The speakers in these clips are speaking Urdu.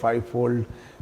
5-fold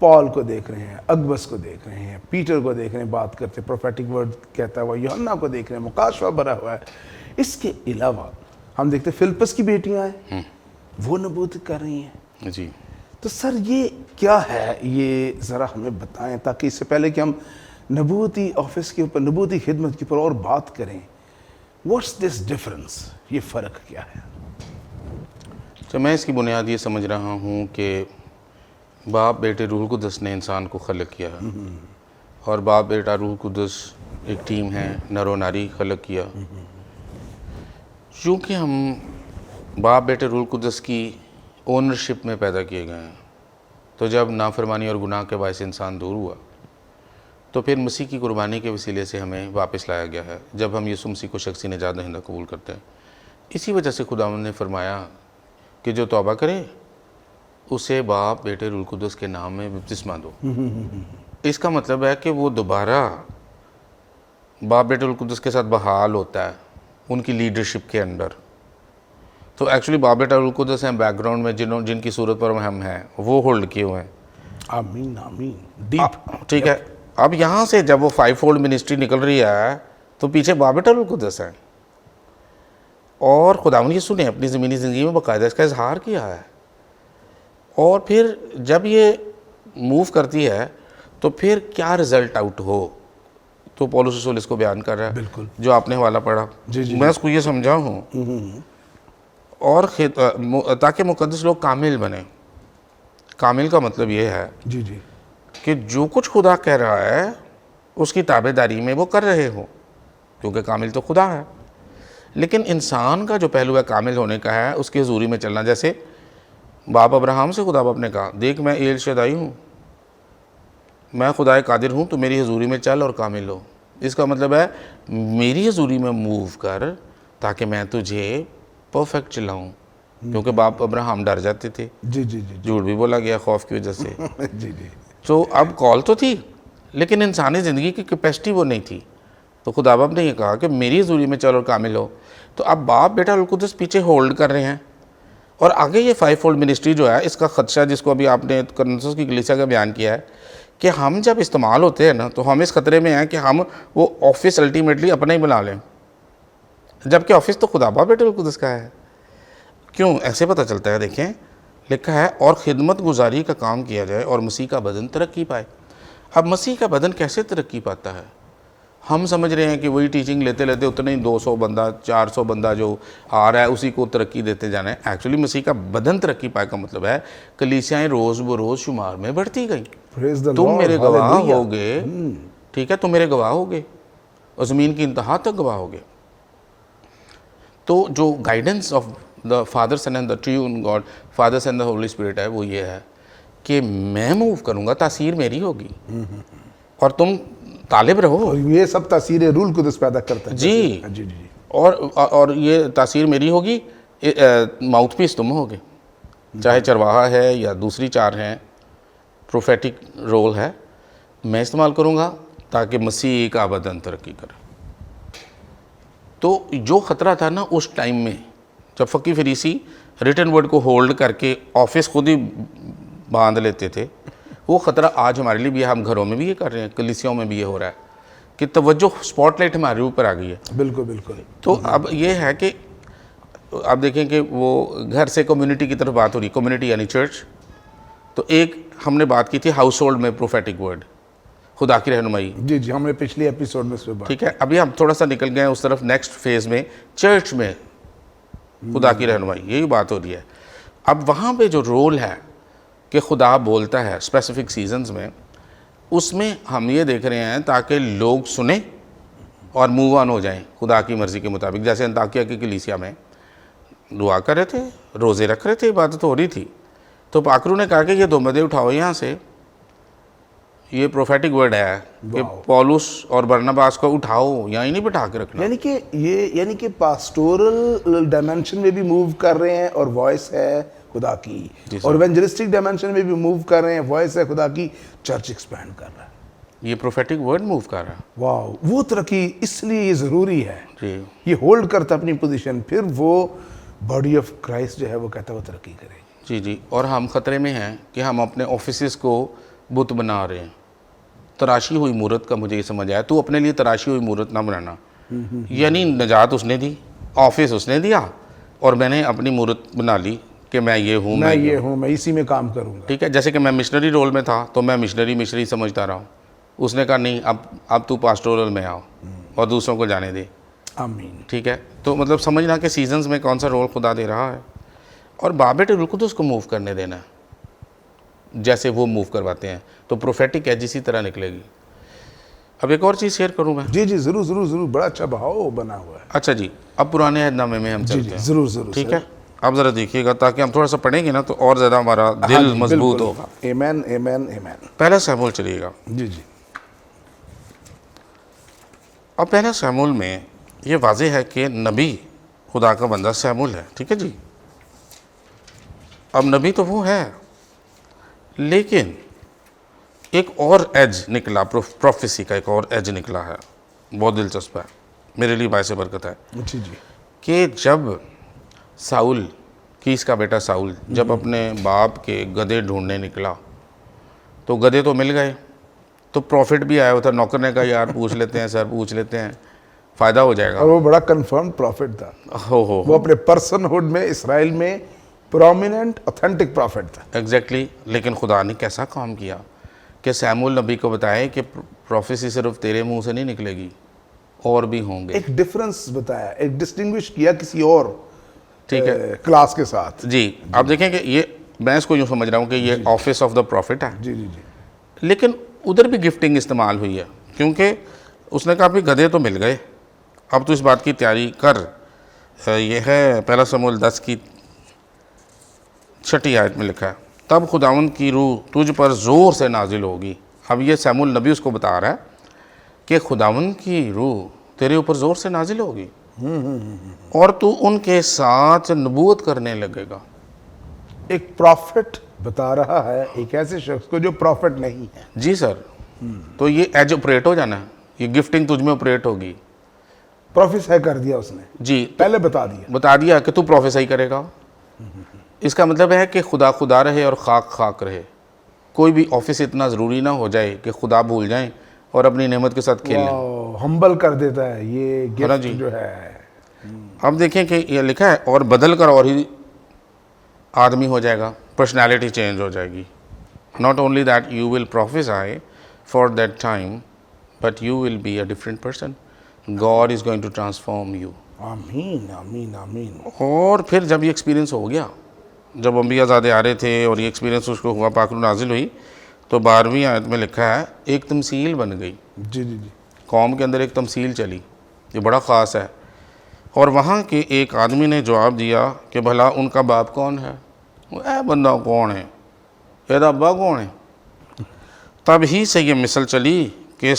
پال کو دیکھ رہے ہیں, اگبس کو دیکھ رہے ہیں, پیٹر کو دیکھ رہے ہیں, بات کرتے پروفیٹک ورڈ کہتا ہوا, یوحنا کو دیکھ رہے ہیں, مکاشفہ بھرا ہوا ہے. اس کے علاوہ ہم دیکھتے ہیں فلپس کی بیٹیاں ہیں, وہ نبوت کر رہی ہیں. جی تو سر یہ کیا ہے, یہ ذرا ہمیں بتائیں تاکہ اس سے پہلے کہ ہم نبوتی آفس کے اوپر, نبوتی خدمت کے اوپر اور بات کریں. واٹس دس ڈفرنس, یہ فرق کیا ہے؟ تو میں اس کی بنیاد یہ سمجھ رہا ہوں کہ باپ بیٹے روح القدس نے انسان کو خلق کیا ہے, اور باپ بیٹا روح القدس ایک ٹیم ہے, نر و ناری خلق کیا. چونکہ ہم باپ بیٹے روح القدس کی اونرشپ میں پیدا کیے گئے ہیں, تو جب نافرمانی اور گناہ کے باعث انسان دور ہوا تو پھر مسیح کی قربانی کے وسیلے سے ہمیں واپس لایا گیا ہے, جب ہم یسوع مسیح کو شخصی نجات دہندہ قبول کرتے ہیں. اسی وجہ سے خداوند نے فرمایا کہ جو توبہ کرے اسے باپ بیٹے روح القدس کے نام میں بپتسمہ دو. اس کا مطلب ہے کہ وہ دوبارہ باپ بیٹے روح القدس کے ساتھ بحال ہوتا ہے ان کی لیڈرشپ کے انڈر. تو ایکچولی باپ بیٹا روح القدس ہیں بیک گراؤنڈ میں, جن کی صورت پر ہم ہیں, وہ ہولڈ کیے ہوئے ہیں. آمین آمین, ڈیپ. ٹھیک ہے, اب یہاں سے جب وہ 5 فولڈ منسٹری نکل رہی ہے تو پیچھے باپ بیٹا روح القدس ہیں, اور خداوند یسوع نے اپنی زمینی زندگی میں باقاعدہ اس کا اظہار کیا ہے. اور پھر جب یہ موو کرتی ہے تو پھر کیا رزلٹ آؤٹ ہو, تو پولس رسول اس کو بیان کر رہا ہے, بالکل جو آپ نے حوالہ پڑھا. میں اس کو یہ سمجھا ہوں, اور تاکہ مقدس لوگ کامل بنیں. کامل کا مطلب یہ ہے جی جی کہ جو کچھ خدا کہہ رہا ہے اس کی تابع داری میں وہ کر رہے ہوں, کیونکہ کامل تو خدا ہے. لیکن انسان کا جو پہلو ہے کامل ہونے کا ہے اس کی حضوری میں چلنا. جیسے باپ ابراہم سے خدا باپ نے کہا, دیکھ میں ایل شدائی ہوں, میں خدائے قادر ہوں, تو میری حضوری میں چل اور کامل ہو. اس کا مطلب ہے میری حضوری میں موو کر تاکہ میں تجھے پرفیکٹ چلاؤں, کیونکہ باپ ابراہم ڈر جاتے تھے, جی جی جی جھوٹ بھی بولا گیا خوف کی وجہ سے. جی جی تو اب کال تو تھی لیکن انسانی زندگی کی کیپیسٹی وہ نہیں تھی. تو خدا باپ نے یہ کہا کہ میری حضوری میں چل اور کامل ہو. تو اب باپ بیٹا روح القدس پیچھے ہولڈ کر رہے ہیں, اور آگے یہ 5 فولڈ منسٹری جو ہے اس کا خدشہ, جس کو ابھی آپ نے کرنسوس کی کلیسیا کا بیان کیا ہے, کہ ہم جب استعمال ہوتے ہیں نا تو ہم اس خطرے میں ہیں کہ ہم وہ آفس الٹیمیٹلی اپنا ہی بنا لیں, جبکہ آفس تو خدا باپ بیٹے روح القدس کا ہے. کیوں ایسے پتہ چلتا ہے؟ دیکھیں لکھا ہے, اور خدمت گزاری کا کام کیا جائے اور مسیح کا بدن ترقی پائے. اب مسیح کا بدن کیسے ترقی پاتا ہے؟ ہم سمجھ رہے ہیں کہ وہی ٹیچنگ لیتے لیتے اتنے ہی 200 بندہ 400 بندہ جو آ رہا ہے اسی کو ترقی دیتے جانا ہے. ایکچولی مسیح کا بدن ترقی پائے کا مطلب ہے کلیسیاں روز بروز شمار میں بڑھتی گئیں. تم میرے گواہ ہوگے, ٹھیک ہے, تم میرے گواہ ہوگے اور زمین کی انتہا تک گواہ ہوگے. تو جو guidance of the father son and the triune God, father son the holy spirit ہے, وہ یہ ہے کہ میں موو کروں گا, تاثیر میری ہوگی, اور تم طالب رہو. یہ سب تاثیر روح القدس پیدا کرتا ہے. جی جی جی, اور یہ تاثیر میری ہوگی, ماؤتھ پیس تم ہوگے, چاہے چرواہا ہے یا دوسری 4 ہیں, پروفیٹک رول ہے, میں استعمال کروں گا تاکہ مسیح کا بدن ترقی کرے. تو جو خطرہ تھا نا اس ٹائم میں جب فقی فریسی ریٹن ورڈ کو ہولڈ کر کے آفس خود ہی باندھ لیتے تھے, وہ خطرہ آج ہمارے لیے بھی ہے. ہم گھروں میں بھی یہ کر رہے ہیں, کلیسیوں میں بھی یہ ہو رہا ہے کہ توجہ سپاٹ لائٹ ہمارے اوپر آ گئی ہے. بالکل بالکل. تو اب یہ ہے کہ آپ دیکھیں کہ وہ گھر سے کمیونٹی کی طرف بات ہو رہی, کمیونٹی یعنی چرچ. تو ایک ہم نے بات کی تھی ہاؤس ہولڈ میں پروفیٹک ورڈ, خدا کی رہنمائی. جی جی, ہم نے پچھلی ایپیسوڈ میں اس پہ بات. ٹھیک ہے, ابھی ہم تھوڑا سا نکل گئے ہیں اس طرف, نیکسٹ فیز میں چرچ میں خدا کی رہنمائی, یہی بات ہو رہی ہے. اب وہاں پہ جو رول ہے کہ خدا بولتا ہے اسپیسیفک سیزنز میں, اس میں ہم یہ دیکھ رہے ہیں تاکہ لوگ سنیں اور موو آن ہو جائیں خدا کی مرضی کے مطابق. جیسے انطاکیہ کی کلیسیا میں دعا کر رہے تھے, روزے رکھ رہے تھے, عبادت ہو رہی تھی, تو پاکرو نے کہا کہ یہ 2 مدے اٹھاؤ یہاں سے, یہ پروفیٹک ورڈ ہے کہ پولس اور برناباس کو اٹھاؤ, یہاں ہی نہیں بٹھا کے رکھنا. یعنی کہ پاسٹورل ڈائمینشن میں بھی موو کر رہے ہیں اور وائس ہے خدا کی, اور ایونجلسٹک ڈائمینشن میں بھی موو کر رہے ہیں, وائس ہے خدا کی, چرچ ایکسپینڈ کر رہا ہے. یہ پروفیٹک ورڈ موو کر رہا ہے. واو, وہ ترقی اس لیے یہ ضروری ہے. جی, یہ ہولڈ کرتا اپنی پوزیشن, پھر وہ باڈی آف کرائسٹ جو ہے وہ کہتا ہے وہ ترقی کرے. جی جی. اور ہم خطرے میں ہیں کہ ہم اپنے آفیسز کو بت بنا رہے ہیں. تراشی ہوئی مورت کا مجھے یہ سمجھ آیا, تو اپنے لیے تراشی ہوئی مورت نہ بنانا. یعنی نجات اس نے دی, آفس اس نے دیا, اور میں نے اپنی مورت بنا لی کہ میں یہ ہوں, میں یہ ہوں, میں اسی میں کام کروں گا. ٹھیک ہے. جیسے کہ میں مشنری رول میں تھا تو میں مشنری سمجھتا رہا ہوں. اس نے کہا نہیں, اب تو پاسٹورل میں آؤ اور دوسروں کو جانے دے. آمین. ٹھیک ہے. تو مطلب سمجھنا کہ سیزنز میں کون سا رول خدا دے رہا ہے, اور باب بیٹے روح القدس کو موو کرنے دینا ہے جیسے وہ موو کرواتے ہیں. تو پروفیٹک ایج اسی طرح نکلے گی. اب ایک اور چیز شیئر کروں میں. جی جی ضرور ضرور ضرور, بڑا اچھا بہاؤ بنا ہوا ہے. اچھا جی, اب پرانے عہد نامے میں ہم جی چلتے جی ہیں. ضرور ضرور. ٹھیک ہے. اب ذرا دیکھیے گا تاکہ ہم تھوڑا سا پڑھیں گے نا تو اور زیادہ ہمارا دل مضبوط ہوگا. Amen amen amen. پہلا سیمول چلیے گا. جی جی. اب پہلا سیمول میں یہ واضح ہے کہ نبی خدا کا بندہ سیمول ہے. ٹھیک ہے جی. اب نبی تو وہ ہے, لیکن ایک اور ایج نکلا, پروفیسی کا ایک اور ایج نکلا ہے, بہت دلچسپ ہے, میرے لیے باعث برکت ہے. جی جی. کہ جب ساؤل, کیس کا بیٹا ساؤل, جب اپنے باپ کے گدھے ڈھونڈنے نکلا تو گدھے تو مل گئے, تو پروفٹ بھی آیا ہوا تھا. نوکر نے کہا یار پوچھ لیتے ہیں سر, پوچھ لیتے ہیں, فائدہ ہو جائے گا. اور وہ بڑا کنفرم پروفٹ تھا. ہو وہ اپنے پرسن ہوڈ میں اسرائیل میں پرومیننٹ اوتھینٹک پروفٹ تھا. ایگزیکٹلی. لیکن خدا نے کیسا کام کیا کہ سیمول نبی کو بتائے کہ پروفیسی صرف تیرے منہ سے نہیں نکلے گی, اور بھی ہوں گے. ایک ڈفرنس بتایا, ایک ڈسٹنگوش کیا کسی اور ٹھیک ہے کلاس کے ساتھ. جی. آپ دیکھیں کہ یہ میں اس کو یوں سمجھ رہا ہوں کہ یہ آفس آف دا پروفٹ ہے. جی جی جی. لیکن ادھر بھی گفٹنگ استعمال ہوئی ہے, کیونکہ اس نے کہا بھی گدھے تو مل گئے, اب تو اس بات کی تیاری کر. یہ ہے پہلا سموئیل 10 کی 6 آیت میں لکھا ہے, تب خداوند کی روح تجھ پر زور سے نازل ہوگی. اب یہ سیمول نبی اس کو بتا رہا ہے کہ خداوند کی روح تیرے اوپر زور سے نازل ہوگی, اور تو ان کے ساتھ نبوت کرنے لگے گا. ایک پروفٹ بتا رہا ہے ایک ایسے شخص کو جو پروفٹ نہیں ہے. جی سر. تو یہ ایج اپریٹ ہو جانا ہے, یہ گفٹنگ تجھ میں اپریٹ ہوگی. پروفیسائی کر دیا اس نے, جی. پہلے بتا دیا کہ تو پروفیسائی کرے گا. اس کا مطلب ہے کہ خدا خدا رہے اور خاک خاک رہے. کوئی بھی آفس اتنا ضروری نہ ہو جائے کہ خدا بھول جائیں اور اپنی نعمت کے ساتھ کھیل لیں. ہمبل کر دیتا ہے یہ گفٹ جی. جو ہے. اب دیکھیں کہ یہ لکھا ہے, اور بدل کر اور ہی آدمی ہو جائے گا, پرسنالٹی چینج ہو جائے گی. Not only that you will prophesy for that time, but you will be a different person. God is going to transform you. آمین آمین آمین. اور پھر جب یہ ایکسپیرینس ہو گیا, جب انبیاء زادے آ رہے تھے اور یہ ایکسپیرینس اس کو ہوا, پاک روح نازل ہوئی, تو 12ویں آیت میں لکھا ہے ایک تمثیل بن گئی. جی جی جی. قوم کے اندر ایک تمثیل چلی, یہ بڑا خاص ہے. اور وہاں کے ایک آدمی نے جواب دیا کہ بھلا ان کا باپ کون ہے؟ اے بندہ کون ہے, یہ ابا کون ہے؟ تب ہی سے یہ مثل چلی کہ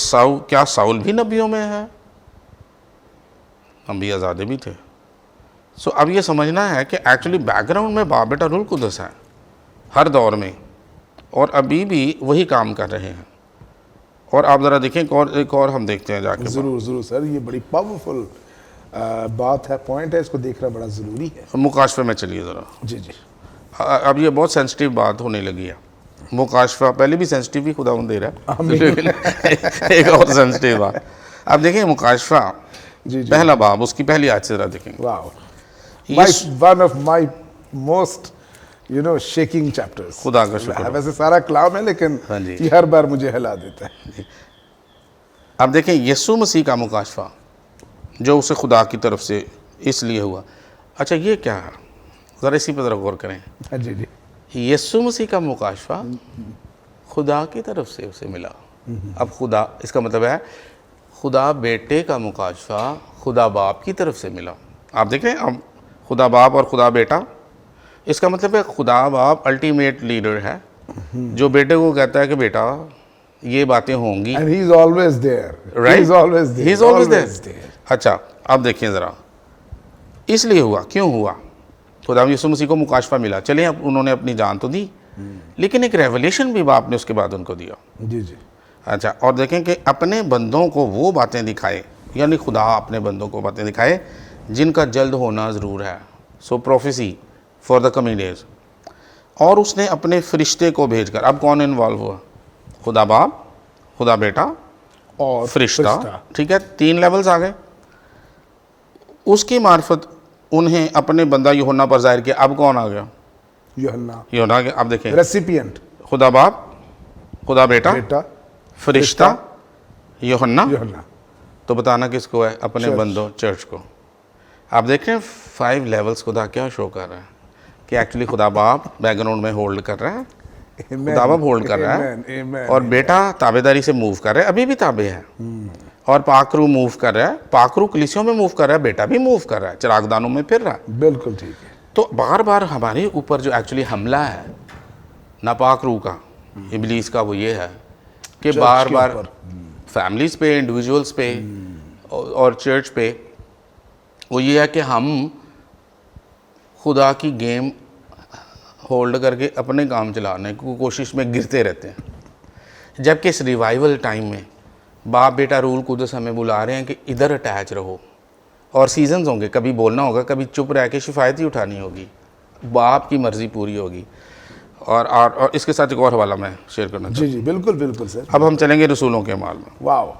کیا ساؤل بھی نبیوں میں ہے؟ انبیاء زادے بھی تھے. سو اب یہ سمجھنا ہے کہ ایکچولی بیک گراؤنڈ میں باپ بیٹا روح القدس ہے ہر دور میں, اور ابھی بھی وہی کام کر رہے ہیں. اور آپ ذرا دیکھیں ایک اور ہم دیکھتے ہیں جا کے. ضرور ضرور سر, یہ بڑی پاورفل بات ہے, پوائنٹ ہے, اس کو دیکھنا بڑا ضروری ہے. مکاشفے میں چلیے ذرا. جی جی. اب یہ بہت سینسٹیو بات ہونے لگی ہے. مکاشفہ پہلے بھی سینسٹیو ہی خدا دے رہا ہے, ایک اور سینسٹیو بات. اب دیکھیں مکاشفہ جی جی. پہلا باب, اس کی پہلی آیت سے ذرا دیکھیں. واو, one of my most shaking chapters. خدا کا شکر. ویسے سارا کلام ہے لیکن یہ ہر بار مجھے ہلا دیتا ہے. اب دیکھیں یسوع مسیح کا مکاشفہ جو اسے خدا کی طرف سے اس لیے ہوا. اچھا یہ کیا ہے, ذرا اسی پہ ذرا غور کریں. جی جی. یسوع مسیح کا مکاشفہ خدا کی طرف سے اسے ملا. اب خدا, اس کا مطلب ہے خدا بیٹے کا مکاشفہ خدا باپ کی طرف سے ملا. آپ دیکھ رہے ہیں, اب خدا باپ اور خدا بیٹا, اس کا مطلب ہے خدا باپ الٹیمیٹ لیڈر ہے جو بیٹے کو کہتا ہے کہ بیٹا یہ باتیں ہوں گی. And he's always there. Right? He's always there. He's always there. اچھا اب دیکھیں ذرا, اس لیے ہوا, کیوں ہوا؟ خدا یسوع مسیح کو مکاشفہ ملا, چلیں اب انہوں نے اپنی جان تو دی, لیکن ایک ریولیشن بھی باپ نے اس کے بعد ان کو دیا. جی جی. اچھا, اور دیکھیں کہ اپنے بندوں کو وہ باتیں دکھائے, یعنی خدا اپنے بندوں کو باتیں دکھائے جن کا جلد ہونا ضرور ہے. So prophecy for the coming days. اور اس نے اپنے فرشتے کو بھیج کر, اب کون انوالو ہوا؟ خدا باپ, خدا بیٹا, اور فرشتہ. ٹھیک ہے, 3 لیولز آ گئے. اس کی معرفت انہیں اپنے بندہ یوحنا پر ظاہر کیا. اب کون آ گیا؟ یوحنا یوحنا آ گیا. اب دیکھیں, ریسیپینٹ, خدا باپ, خدا بیٹا, بیٹا, فرشتہ, یوحنا. یوحنا. تو بتانا کس کو ہے؟ اپنے بندوں, چرچ کو. آپ دیکھ رہے ہیں 5 لیولز خدا کیا شو کر رہا ہے کہ ایکچولی خدا باپ بیک گراؤنڈ میں ہولڈ کر رہا ہے, خدا باپ ہولڈ کر رہا ہے, اور بیٹا تابعداری سے موو کر رہا ہے, ابھی بھی تابع ہے, اور پاک روح موو کر رہا ہے, پاک روح کلیسیوں میں موو کر رہا ہے, بیٹا بھی موو کر رہا ہے, چراغ دانوں میں پھر رہا ہے. بالکل ٹھیک ہے. تو بار بار ہمارے اوپر جو ایکچولی حملہ ہے ناپاک روح کا, ابلیس کا, وہ یہ ہے کہ بار بار فیملیز پہ, انڈیویجولز پہ اور چرچ پہ وہ یہ ہے کہ ہم خدا کی گیم ہولڈ کر کے اپنے کام چلانے کی کوشش میں گرتے رہتے ہیں, جبکہ اس ریوائول ٹائم میں باپ بیٹا روح القدس ہمیں بلا رہے ہیں کہ ادھر اٹیچ رہو. اور سیزنز ہوں گے, کبھی بولنا ہوگا, کبھی چپ رہ کے شفایت ہی اٹھانی ہوگی, باپ کی مرضی پوری ہوگی. اور اس کے ساتھ ایک اور حوالہ میں شیئر کرنا چاہتا ہوں. جی بالکل بالکل سر. اب ہم چلیں گے رسولوں کے اعمال میں. واو.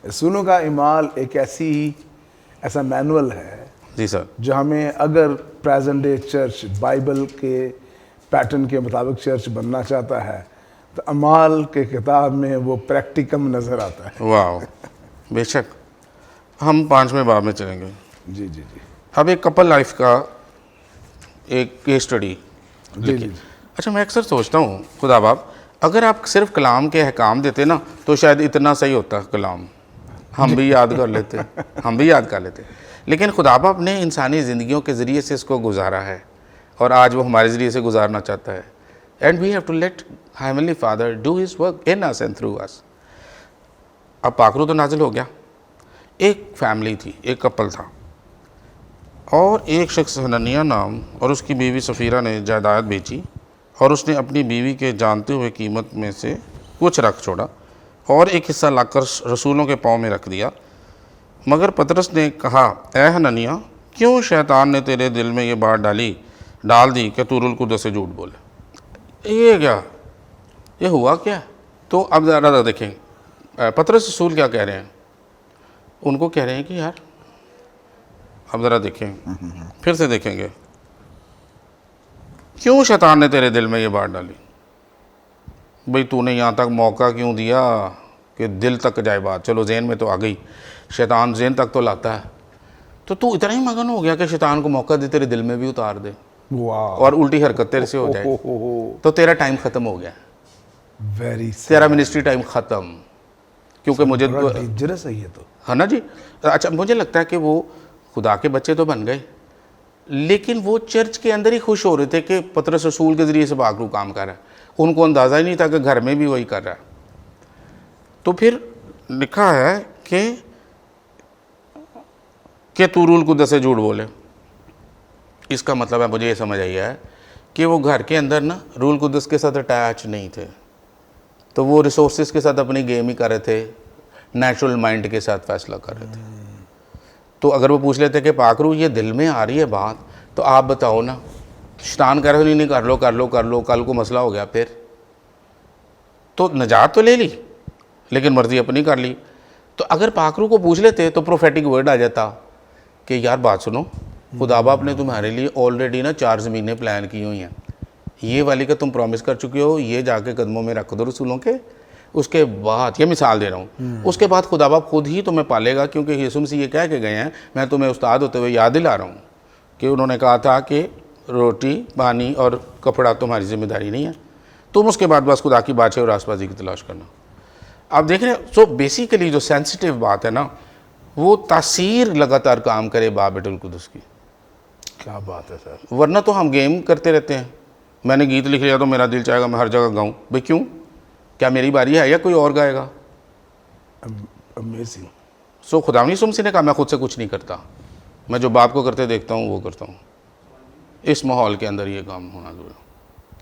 رسولوں کا اعمال ایک ایسا مینول ہے جی سر, جو ہمیں اگر پریزنٹ ڈے چرچ بائبل کے پیٹرن کے مطابق چرچ بننا چاہتا ہے تو اعمال کے کتاب میں وہ پریکٹیکم نظر آتا ہے. واو, بے شک. ہم 5ویں باب میں چلیں گے. جی جی جی. اب ایک کپل لائف کا ایک کیس اسٹڈی. جی جی. اچھا, میں اکثر سوچتا ہوں خدا باپ اگر آپ صرف کلام کے احکام دیتے نا تو شاید اتنا صحیح ہوتا کلام, ہم بھی یاد کر لیتے, ہم بھی یاد کر لیتے. لیکن خدا باپ نے انسانی زندگیوں کے ذریعے سے اس کو گزارا ہے, اور آج وہ ہمارے ذریعے سے گزارنا چاہتا ہے. And we have to let heavenly father do his work in us and through us. اب پاک روح تو نازل ہو گیا. ایک فیملی تھی, ایک کپل تھا, اور ایک شخص حنانیہ نام اور اس کی بیوی سفیرہ نے جائیداد بیچی, اور اس نے اپنی بیوی کے جانتے ہوئے قیمت میں سے کچھ رکھ چھوڑا اور ایک حصہ لا کر رسولوں کے پاؤں میں رکھ دیا. مگر پطرس نے کہا, اے حنانیہ, کیوں شیطان نے تیرے دل میں یہ بات ڈال دی کہ تو روح القدس سے جھوٹ بولے؟ یہ کیا, یہ ہوا کیا؟ تو اب ذرا دیکھیں پطرس رسول کیا کہہ رہے ہیں. ان کو کہہ رہے ہیں کہ یار, اب ذرا دیکھیں, پھر سے دیکھیں گے, کیوں شیطان نے تیرے دل میں یہ بات ڈالی؟ بھئی تو نے یہاں تک موقع کیوں دیا کہ دل تک جائے بات؟ چلو ذہن میں تو آ گئی, شیطان ذہن تک تو لاتا ہے, تو اتنا ہی مگن ہو گیا کہ شیطان کو موقع دے تیرے دل میں بھی اتار دے اور الٹی حرکت تیرے سے ہو جائے, تو تیرا ٹائم ختم ہو گیا, تیرا منسٹری ٹائم ختم. کیونکہ مجھے ڈینجرس ہے یہ تو, ہے نا جی. اچھا, مجھے لگتا ہے کہ وہ خدا کے بچے تو بن گئے, لیکن وہ چرچ کے اندر ہی خوش ہو رہے تھے کہ پطرس رسول کے ذریعے سے پاک روح کام کر رہا ہے. ان کو اندازہ ہی نہیں تھا کہ گھر میں بھی وہی کر رہا ہے. تو پھر لکھا ہے کہ تو روح القدس سے جھوٹ بولے. اس کا مطلب ہے, مجھے یہ سمجھ آئی ہے کہ وہ گھر کے اندر نا روح القدس کے ساتھ اٹیچ نہیں تھے, تو وہ ریسورسز کے ساتھ اپنی گیم ہی کر رہے تھے, نیچرل مائنڈ کے ساتھ فیصلہ کر رہے تھے. تو اگر وہ پوچھ لیتے کہ پاک روح یہ دل میں آ رہی ہے بات, تو آپ بتاؤ نا, شیطان کہہ رہے نہیں, کر لو, کل کو مسئلہ ہو گیا, پھر تو نجات تو لے لی لیکن مرضی اپنی کر لی. تو اگر پاک روح کو پوچھ لیتے تو پروفیٹک ورڈ آ جاتا کہ یار بات سنو, خدا باپ نے تمہارے لیے آلریڈی نا 4 زمینیں پلان کی ہوئی ہیں, یہ والی کا تم پرومس کر چکے ہو, یہ جا کے قدموں میں رکھ دو رسولوں کے. اس کے بعد, یہ مثال دے رہا ہوں, اس کے بعد خدا باپ خود ہی تمہیں پالے گا, کیونکہ یسوع مسیح یہ کہہ کے گئے ہیں, میں تمہیں استاد ہوتے ہوئے یاد دلا رہا ہوں کہ انہوں نے کہا تھا کہ روٹی, پانی اور کپڑا تمہاری ذمہ داری نہیں ہے, تم اس کے بعد بس خدا کی بادشاہی اور راست بازی کی تلاش کرنا. آپ دیکھ رہے ہیں, سو بیسیکلی جو سینسٹیو بات ہے نا, وہ تاثیر لگاتار کام کرے باپ بیٹے القدس کی. کیا بات ہے سر. ورنہ تو ہم گیم کرتے رہتے ہیں, میں نے گیت لکھ لیا تو میرا دل چاہے گا میں ہر جگہ گاؤں. بھئی کیوں, کیا میری باری ہے یا کوئی اور گائے گا؟ امیزنگ. سو خداوند یسوع مسیح نے کہا میں خود سے کچھ نہیں کرتا, میں جو باپ کو کرتے دیکھتا ہوں وہ کرتا ہوں. اس ماحول کے اندر یہ کام ہونا ضروری ہے.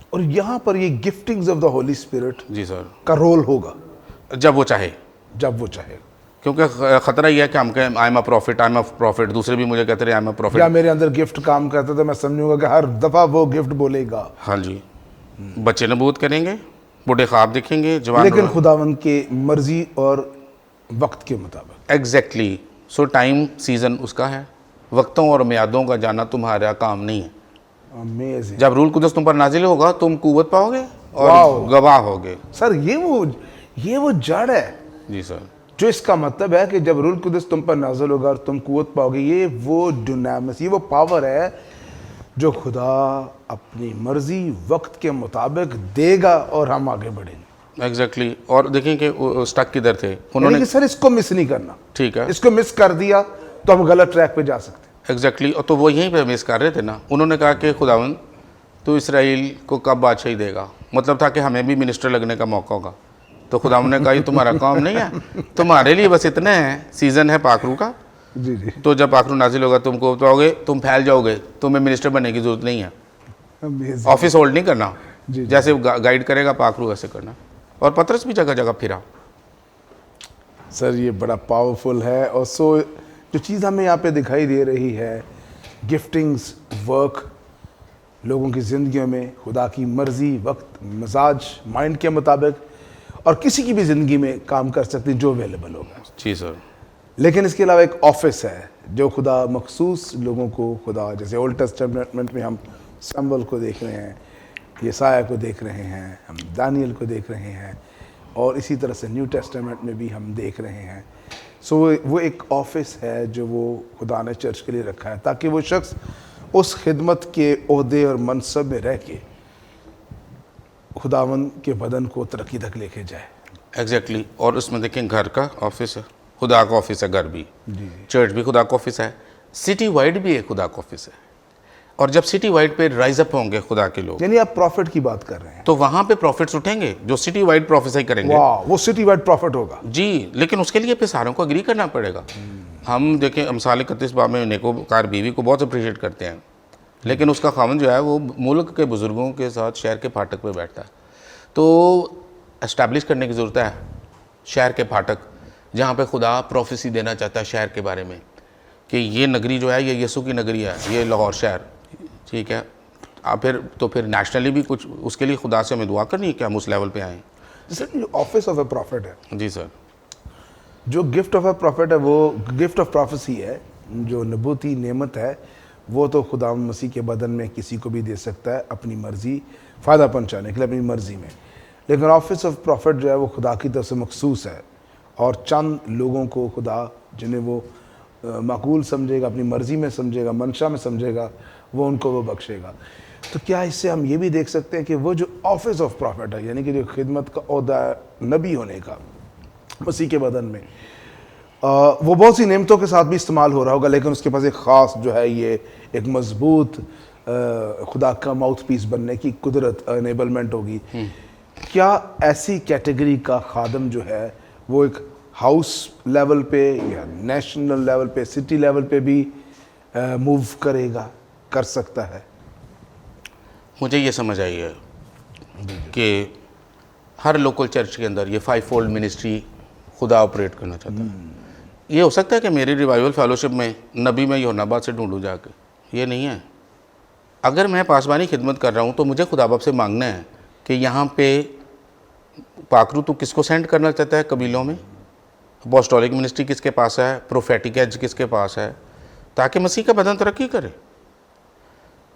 اور یہاں پر یہ گفٹنگز آف دا ہولی اسپرٹ جی سر کا رول ہوگا جب وہ چاہے, کیونکہ خطرہ یہ ہے کہ ہم کہیں آئی ایم اے پروفٹ, دوسرے بھی مجھے کہتے رہے آئی ایم اے پروفٹ. یا میرے اندر گفٹ کام کرتا تو میں سمجھوں گا کہ ہر دفعہ وہ گفٹ بولے گا. ہاں جی, بچے نبوت کریں گے, بوڑھے خواب دیکھیں گے, جوان لیکن خداوند کی مرضی اور وقت کے مطابق. ایگزیکٹلی. سو ٹائم سیزن اس کا ہے, وقتوں اور میادوں کا جانا تمہارا کام نہیں ہے. Amazing. جب روح القدس تم پر نازل ہوگا تم قوت پاؤ گے اور گواہ ہوگے. سر یہ وہ جڑ ہے. جی سر. جو اس کا مطلب ہے کہ جب روح القدس تم پر نازل ہوگا اور تم قوت پاؤ گے, یہ وہ ڈینامس, یہ وہ پاور ہے جو خدا اپنی مرضی وقت کے مطابق دے گا اور ہم آگے بڑھیں گے. ایگزیکٹلی. اور دیکھیں کہ اسٹک کدھر تھے انہوں نے. سر اس کو مس نہیں کرنا. ٹھیک ہے. اس کو مس کر دیا تو ہم غلط ٹریک پہ جا سکتے ہیں. ایگزیکٹلی. اور تو وہ یہیں پہ مس کر رہے تھے نا. انہوں نے کہا کہ خداوند تو اسرائیل کو کب بادشاہی دے گا, مطلب تھا کہ ہمیں بھی منسٹر لگنے کا موقع ہوگا. تو خداوند نے کہا یہ تمہارا کام نہیں ہے, تمہارے لیے بس اتنا ہے, سیزن ہے پاکرو کا. جی جی. تو جب پاکرو نازل ہوگا تم کو پاؤ گے, تم پھیل جاؤ گے, تمہیں منسٹر بننے کی ضرورت نہیں ہے, Amazing. آفس ہولڈ نہیں کرنا, جی. جیسے گائیڈ کرے گا پاکرو ویسے کرنا. اور پترس بھی جگہ جگہ پھرا. سر یہ بڑا پاورفل ہے. اور سو جو چیز ہمیں یہاں پہ دکھائی دے رہی ہے, گفٹنگز, ورک, لوگوں کی زندگیوں میں خدا کی مرضی, وقت, مزاج, مائنڈ کے مطابق, اور کسی کی بھی زندگی میں کام کر سکتے ہیں جو اویلیبل ہوگا. جی سر. لیکن اس کے علاوہ ایک آفس ہے جو خدا مخصوص لوگوں کو, خدا جیسے اولڈ ٹیسٹمنٹ میں ہم سمبل کو دیکھ رہے ہیں, یسایہ کو دیکھ رہے ہیں, ہم دانیل کو دیکھ رہے ہیں, اور اسی طرح سے نیو ٹیسٹمنٹ میں بھی ہم دیکھ رہے ہیں. سو وہ ایک آفس ہے جو وہ خدا نے چرچ کے لیے رکھا ہے تاکہ وہ شخص اس خدمت کے عہدے اور منصب میں رہ کے خداوند کے بدن کو ترقی تک لے کے جائے. ایگزیکٹلی. اور اس میں دیکھیں گھر کا آفس ہے, خدا کا آفس ہے, گھر بھی, جی. چرچ بھی خدا کا آفس ہے, سٹی وائڈ بھی ایک خدا کا آفس ہے. اور جب سٹی وائڈ پہ رائز اپ ہوں گے خدا کے لوگ, یعنی آپ پروفٹ کی بات کر رہے ہیں, تو وہاں پہ پروفٹس اٹھیں گے جو سٹی وائڈ پروفیسائی کریں گے. واہ, وہ سٹی وائڈ پروفٹ ہوگا. جی. لیکن اس کے لیے پھر ساروں کو اگری کرنا پڑے گا. ہم دیکھیں امثال 31 باب میں نیکوکار بیوی کو بہت اپریشیٹ کرتے ہیں, لیکن اس کا خاوند جو ہے وہ ملک کے بزرگوں کے ساتھ شہر کے پھاٹک پہ بیٹھتا ہے. تو اسٹیبلش کرنے کی ضرورت ہے شہر کے پھاٹک, جہاں پہ خدا پروفیسی دینا چاہتا ہے شہر کے بارے میں کہ یہ نگری جو ہے یہ یسوع کی نگری ہے, یہ لاہور شہر. ٹھیک ہے. پھر نیشنلی بھی کچھ اس کے لیے خدا سے ہمیں دعا کرنی ہے کہ ہم اس لیول پہ آئیں. سر جو آفس آف اے پروفٹ ہے, جی سر, جو گفٹ آف اے پروفٹ ہے, وہ گفٹ آف پروفیسی ہے, جو نبوتی نعمت ہے, وہ تو خدا مسیح کے بدن میں کسی کو بھی دے سکتا ہے اپنی مرضی, فائدہ پہنچانے کے لیے اپنی مرضی میں. لیکن آفس آف پروفٹ جو ہے وہ خدا کی طرف سے مخصوص ہے, اور چند لوگوں کو خدا جنہیں وہ معقول سمجھے گا, اپنی مرضی میں سمجھے گا, منشا میں سمجھے گا, وہ ان کو وہ بخشے گا. تو کیا اس سے ہم یہ بھی دیکھ سکتے ہیں کہ وہ جو آفس آف پروفٹ ہے, یعنی کہ جو خدمت کا عہدہ ہے نبی ہونے کا مسیح کے بدن میں, وہ بہت سی نعمتوں کے ساتھ بھی استعمال ہو رہا ہوگا, لیکن اس کے پاس ایک خاص جو ہے یہ ایک مضبوط خدا کا ماؤتھ پیس بننے کی قدرت, انیبلمنٹ ہوگی. کیا ایسی کیٹیگری کا خادم جو ہے وہ ایک ہاؤس لیول پہ یا نیشنل لیول پہ, سٹی لیول پہ بھی موو کرے گا, کر سکتا ہے؟ مجھے یہ سمجھ آئی ہے کہ ہر لوکل چرچ کے اندر یہ 5 فولڈ منسٹری خدا آپریٹ کرنا چاہتا ہے. یہ ہو سکتا ہے کہ میری ریوائول فیلوشپ میں نبی میں یوحنا آباد سے ڈھونڈوں جا کے, یہ نہیں ہے. اگر میں پاسبانی خدمت کر رہا ہوں تو مجھے خدا باپ سے مانگنا ہے کہ یہاں پہ پاکرو تو کس کو سینڈ کرنا چاہتا ہے قبیلوں میں, اپوسٹولک منسٹری کس کے پاس ہے, پروفیٹک ایج کس کے پاس ہے, تاکہ مسیح کا بدن ترقی کرے.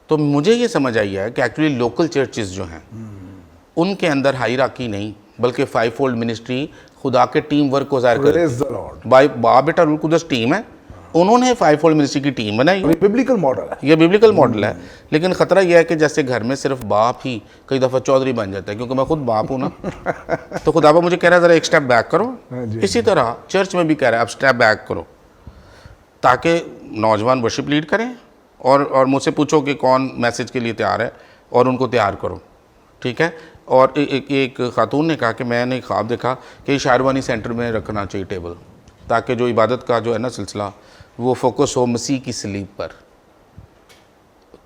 تو مجھے یہ سمجھ آئی ہے کہ ایکچولی لوکل چرچز جو ہیں ان کے اندر ہائرارکی نہیں بلکہ 5 فولڈ منسٹری خدا کے ٹیم ورک کو ظاہر کرے. Praise the Lord. باپ بیٹا روح القدس ٹیم ہے, انہوں نے 5 فولڈ منسٹری کی ٹیم بنائی. یہ ببلیکل ماڈل ہے. یہ ببلیکل ماڈل ہے. لیکن خطرہ یہ ہے کہ جیسے گھر میں صرف باپ ہی کئی دفعہ چودھری بن جاتا ہے, کیونکہ میں خود باپ ہوں نا, تو خدا باپ مجھے کہہ رہا ہے ذرا ایک سٹیپ بیک کرو. اسی طرح چرچ میں بھی کہہ رہا ہے اب سٹیپ بیک کرو, تاکہ نوجوان ورشپ لیڈ کریں اور مجھ سے پوچھو کہ کون میسج کے لیے تیار ہے اور ان کو تیار کرو. ٹھیک ہے. اور ایک خاتون نے کہا کہ میں نے ایک خواب دیکھا کہ شاعروانی سینٹر میں رکھنا چاہیے ٹیبل, تاکہ جو عبادت کا جو ہے نا سلسلہ وہ فوکس ہو مسیح کی صلیب پر.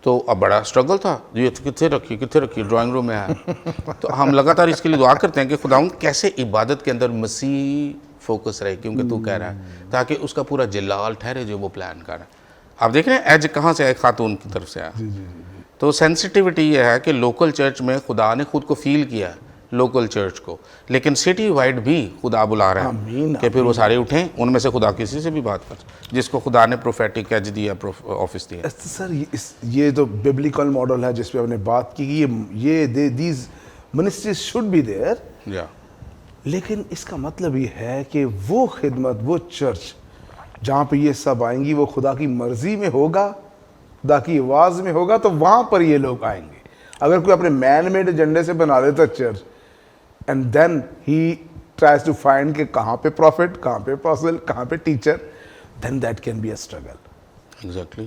تو اب بڑا اسٹرگل تھا, یہ کتنے رکھی ڈرائنگ روم میں ہے. تو ہم لگاتار اس کے لیے دعا کرتے ہیں کہ خداوند کیسے عبادت کے اندر مسیح فوکس رہے, کیونکہ تو کہہ رہا ہے, تاکہ اس کا پورا جلال ٹھہرے جو وہ پلان کر رہا ہے. آپ دیکھ رہے ہیں ایج کہاں سے آئے, خاتون کی طرف سے آیا. تو سینسٹیوٹی یہ ہے کہ لوکل چرچ میں خدا نے خود کو فیل کیا ہے لوکل چرچ کو، لیکن سٹی وائڈ بھی خدا بلا رہا ہے کہ پھر وہ سارے اٹھیں، ان میں سے خدا کسی سے بھی بات کر، جس کو خدا نے پروفیٹک ایج دیا، آفس دیا. سر یہ تو بیبلیکل ماڈل ہے جس پہ ہم نے بات کی، یہ these ministries should be there, لیکن اس کا مطلب یہ ہے کہ وہ خدمت، وہ چرچ جہاں پہ یہ سب آئیں گی وہ خدا کی مرضی میں ہوگا، خدا کی آواز میں ہوگا، تو وہاں پر یہ لوگ آئیں گے. اگر کوئی اپنے مین میڈ ایجنڈے سے بنا دیتا چرچ اینڈ دین ہی ٹرائز ٹو فائنڈ کہ کہاں پہ پروفٹ، کہاں پہ اپوسٹل، کہاں پہ teacher, then that can be a struggle. Exactly.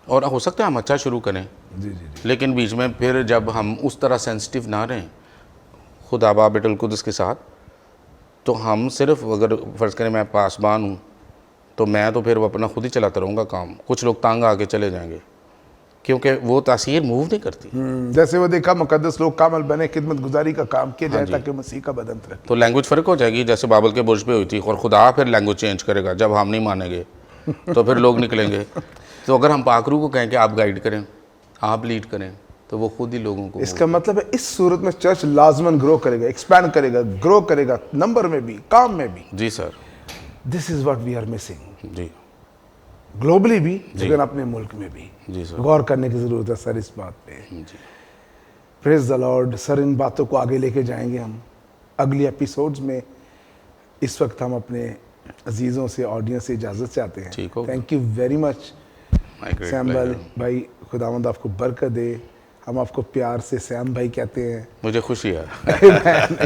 اور ہو سکتا ہے ہم اچھا شروع کریں، جی جی جی. لیکن بیچ میں پھر جب ہم اس طرح سینسٹیو نہ رہیں خدا باپ بیٹا القدس کے ساتھ، تو ہم صرف اگر فرض کریں میں پاسبان ہوں تو میں تو پھر وہ اپنا خود ہی چلاتا رہوں گا کام، کچھ لوگ تانگ آ کے چلے جائیں گے کیونکہ وہ تاثیر موو نہیں کرتی. جیسے وہ دیکھا مقدس لوگ کامل بنے، خدمت گزاری کا کام کیا جائے تاکہ مسیح کا بدن رکھے. تو لینگویج فرق ہو جائے گی، جیسے بابل کے برج پہ ہوئی تھی، اور خدا پھر لینگویج چینج کرے گا جب ہم نہیں مانیں گے تو پھر لوگ نکلیں گے. تو اگر ہم پاکرو کو کہیں کہ آپ گائیڈ کریں، آپ لیڈ کریں، تو وہ خود ہی لوگوں کو. اس کا مطلب ہے اس صورت میں چرچ لازماً گرو کرے گا، ایکسپینڈ کرے گا، گرو کرے گا نمبر میں بھی، کام میں بھی. جی sir. This is what we are missing, جی گلوبلی بھی لیکن اپنے ملک میں بھی. جی سر. غور کرنے کی ضرورت ہے سر اس بات پہ. پریز دا لارڈ. سر ان باتوں کو آگے لے کے جائیں گے ہم اگلی ایپیسوڈز میں. اس وقت ہم اپنے عزیزوں سے، آڈینس سے اجازت چاہتے ہیں. ٹھیک ہو. Thank you very much Sam بھائی. خداوند آپ کو برکت دے. ہم آپ کو پیار سے سیم بھائی کہتے ہیں. مجھے خوشی ہے.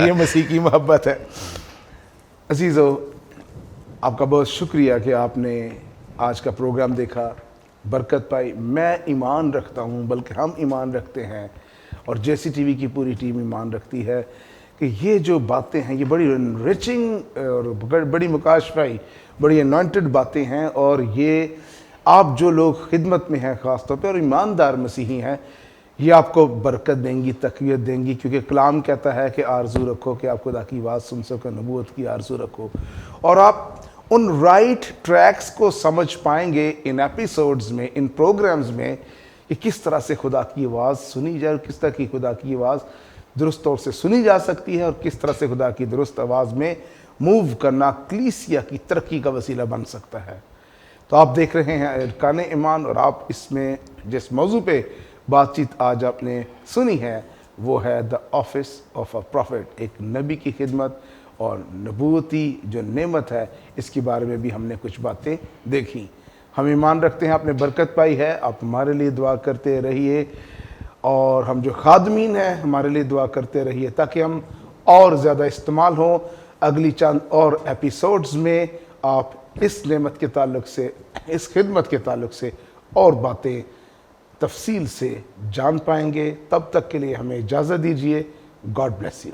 یہ مسیح کی محبت ہے. عزیزو آپ کا بہت شکریہ کہ آپ نے آج کا پروگرام دیکھا، برکت پائی. میں ایمان رکھتا ہوں، بلکہ ہم ایمان رکھتے ہیں اور جے سی ٹی وی کی پوری ٹیم ایمان رکھتی ہے کہ یہ جو باتیں ہیں یہ بڑی انریچنگ اور بڑی مکاشفائی، بڑی انوائنٹڈ باتیں ہیں، اور یہ آپ جو لوگ خدمت میں ہیں خاص طور پہ اور ایماندار مسیحی ہیں، یہ آپ کو برکت دیں گی، تقویت دیں گی. کیونکہ کلام کہتا ہے کہ آرزو رکھو کہ آپ خدا کی آواز سن سکو، نبوت کی آرزو رکھو، اور آپ ان رائٹ ٹریکس کو سمجھ پائیں گے ان ایپیسوڈز میں، ان پروگرامز میں، کہ کس طرح سے خدا کی آواز سنی جائے اور کس طرح کی خدا کی آواز درست طور سے سنی جا سکتی ہے، اور کس طرح سے خدا کی درست آواز میں موو کرنا کلیسیا کی ترقی کا وسیلہ بن سکتا ہے. تو آپ دیکھ رہے ہیں ارکان ایمان، اور آپ اس میں جس موضوع پہ بات چیت آج آپ نے سنی ہے وہ ہے the office of a prophet. ایک نبی کی خدمت اور نبوتی جو نعمت ہے، اس کے بارے میں بھی ہم نے کچھ باتیں دیکھیں. ہم ایمان رکھتے ہیں آپ نے برکت پائی ہے. آپ ہمارے لیے دعا کرتے رہیے، اور ہم جو خادمین ہیں ہمارے لیے دعا کرتے رہیے تاکہ ہم اور زیادہ استعمال ہوں. اگلی چند اور ایپیسوڈز میں آپ اس نعمت کے تعلق سے، اس خدمت کے تعلق سے اور باتیں تفصیل سے جان پائیں گے. تب تک کے لیے ہمیں اجازت دیجیے. God bless you.